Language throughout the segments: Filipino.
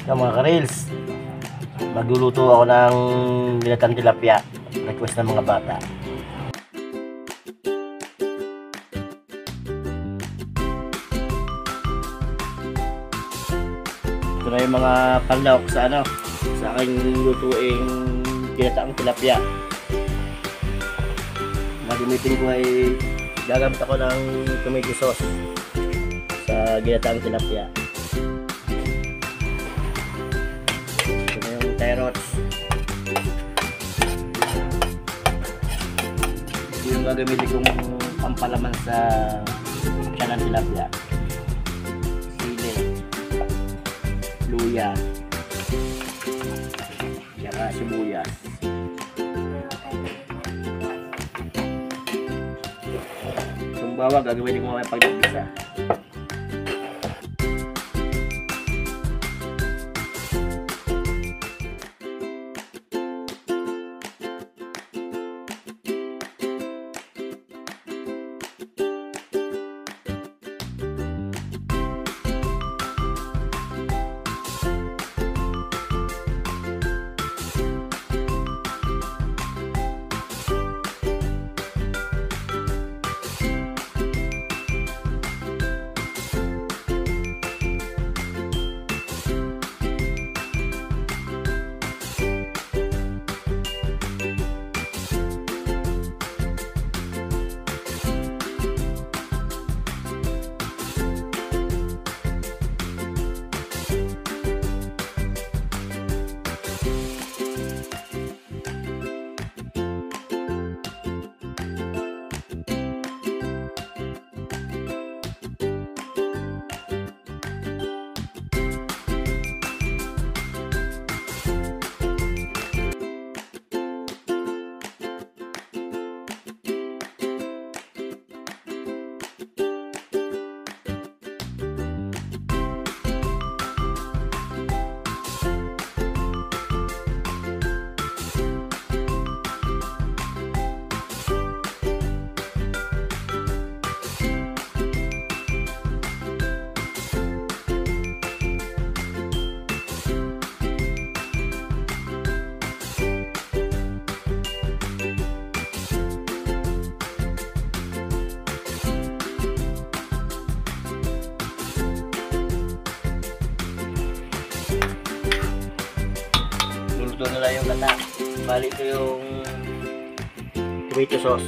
So mga ka-reels, magluluto ako ng ginatang tilapia, request ng mga bata. Ito na yung mga panlawak sa sa aking lutuing ginatang tilapia. Gagamitin ko ay gagamit ako ng tomato sauce sa ginatang tilapia. Carrots. Ito yung gagamitin kong pampalaman sa tiyan ng tilapia. Sili, luya, saka sibuyas. Itong bawang gagamitin ko mamaya pag nagisa. Luluto na lang yung gata. Bali ito yung tomato sauce.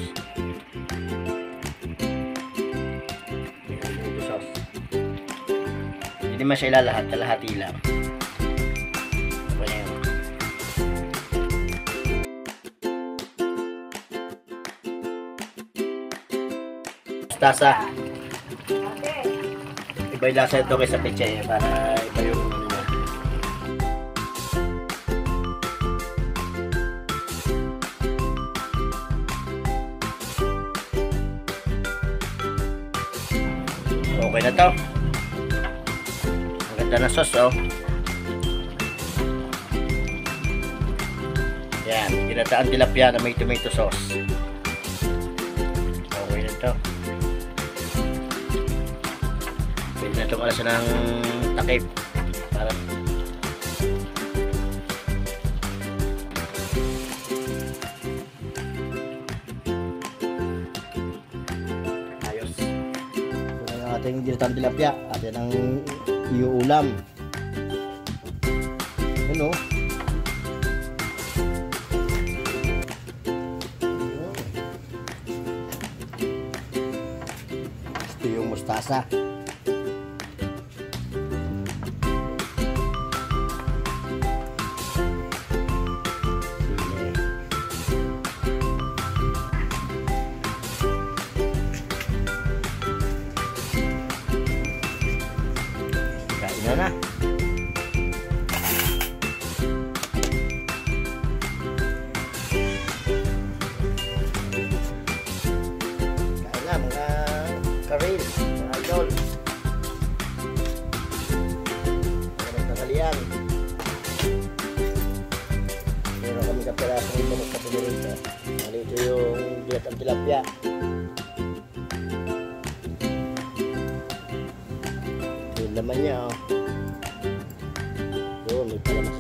Tomato sauce. Hindi naman siya ilalahat, kalahati lang. Ito na yun. Mustasa. Iba yung lasa ito kaysa peche para iba yung okay na to. Ang ganda na sauce, oh. Yan, ginataan tilapia na may tomato sauce. Okay na to. Pwede na itong alasan ng takip. Para ating ginatang tilapia, atin ang iuulam. Ano? Ito yung mustasa. Na. Kain na mga ka-reels, mga idol. Mga nagkakalian. Meron kami kapirasong ito magkapilirito. Malito yung ginatang tilapia. Yung laman niya, oh. talaga